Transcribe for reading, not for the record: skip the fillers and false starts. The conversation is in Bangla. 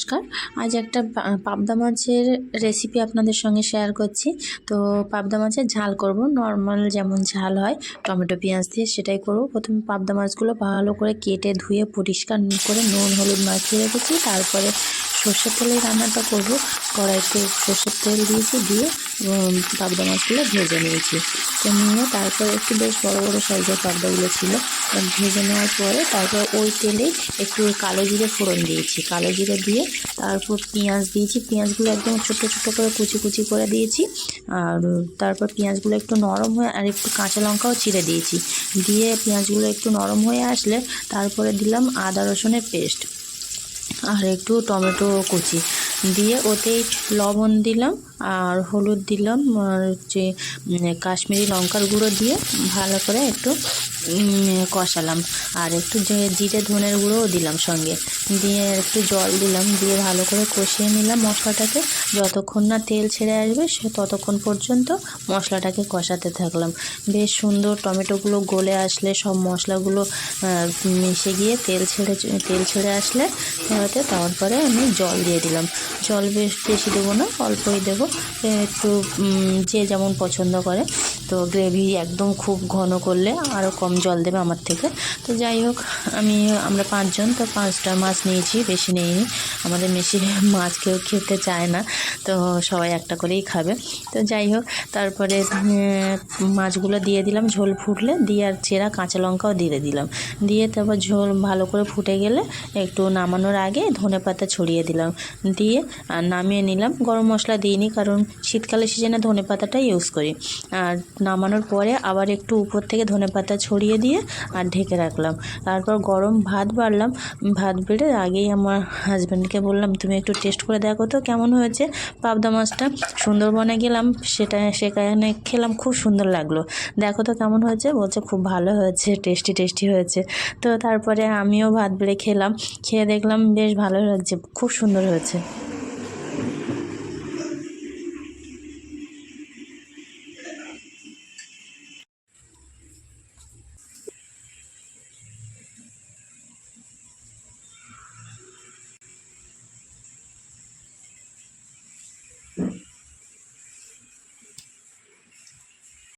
নমস্কার। আজ একটা পাবদা মাছের রেসিপি আপনাদের সঙ্গে শেয়ার করছি। তো পাবদা মাছের ঝাল করব, নর্মাল যেমন ঝাল হয় টমেটো পেঁয়াজ দিয়ে সেটাই করব। প্রথমে পাবদা মাছগুলো ভালো করে কেটে ধুয়ে পরিষ্কার করে নুন হলুদ মাখিয়ে রেখেছি। তারপরে সর্ষের তেলে রান্নাটা করব। কড়াইতে সর্ষের তেল দিয়েছি, দিয়ে পাবদা মাছগুলো ভেজে নিয়েছি। তো নিয়ে তারপরে একটু বেশ বড় বড় সাইজের পাবদাগুলো ছিল, ভেজে নেওয়ার পরে তারপর ওই তেলেই একটু কালো জিরে ফোড়ন দিয়েছি। কালো জিরে দিয়ে তারপর পেঁয়াজ দিয়েছি। পেঁয়াজগুলো একদম ছোটো ছোটো করে কুচি কুচি করে দিয়েছি। আর তারপর পেঁয়াজগুলো একটু নরম হয়ে আর একটু কাঁচা লঙ্কাও চিড়ে দিয়েছি। দিয়ে পেঁয়াজগুলো একটু নরম হয়ে আসলে তারপরে দিলাম আদা রসুনের পেস্ট আর একটু টমেটো কুচি দিয়ে ওতেই লবণ দিলাম আর হলুদ দিলাম আর কাশ্মীরি লঙ্কার গুঁড়ো দিয়ে ভালো করে একটু কষালাম। আর একটু জিরে ধনের গুঁড়োও দিলাম সঙ্গে, দিয়ে একটু জল দিলাম, দিয়ে ভালো করে কষিয়ে নিলাম মশলাটাকে। যতক্ষণ না তেল ছেড়ে আসবে ততক্ষণ পর্যন্ত মশলাটাকে কষাতে থাকলাম। বেশ সুন্দর টমেটোগুলো গলে আসলে সব মশলাগুলো মিশে গিয়ে তেল ছেড়ে আসলে তারপরে আমি জল দিয়ে দিলাম। জল বেশি দেবো না, অল্পই দেবো, একটু যে যেমন পছন্দ করে। তো গ্রেভি একদম খুব ঘন করলে আরও কম জল দেবে আমার থেকে। তো যাই হোক, আমরা 5 জন, তো 5টা মাছ নিয়েছি, বেশি নিইনি। আমাদের বেশি মাছ কেউ খেতে চায় না, তো সবাই একটা করেই খাবে। তো যাই হোক, তারপরে মাছগুলো দিয়ে দিলাম, ঝোল ফুটলে দিয়ে আর চেরা কাঁচা লঙ্কাও দিয়ে দিলাম। দিয়ে তারপর ঝোল ভালো করে ফুটে গেলে একটু নামানোর আগে ধনেপাতা ছড়িয়ে দিলাম, দিয়ে নামিয়ে নিলাম। গরম মশলা দিইনি, কারণ শীতকালে সিজনে ধনেপাতাটাই ইউজ করি। আর নামানোর পরে আবার একটু উপর থেকে ধনেপাতা ছড়িয়ে দিয়ে আর ঢেকে রাখলাম। তারপর গরম ভাত বাড়লাম। ভাত বেড়ে আগেই আমার হাজব্যান্ডকে বললাম, তুমি একটু টেস্ট করে দেখো তো কেমন হয়েছে পাবদা মাছটা। সুন্দরবনে গেলাম, সেখানে খেলাম, খুব সুন্দর লাগলো, দেখো তো কেমন হয়েছে। বলছে খুব ভালো হয়েছে, টেস্টি হয়েছে। তো তারপরে আমিও ভাত বেড়ে খেলাম, খেয়ে দেখলাম বেশ ভালো লাগছে, খুব সুন্দর হয়েছে।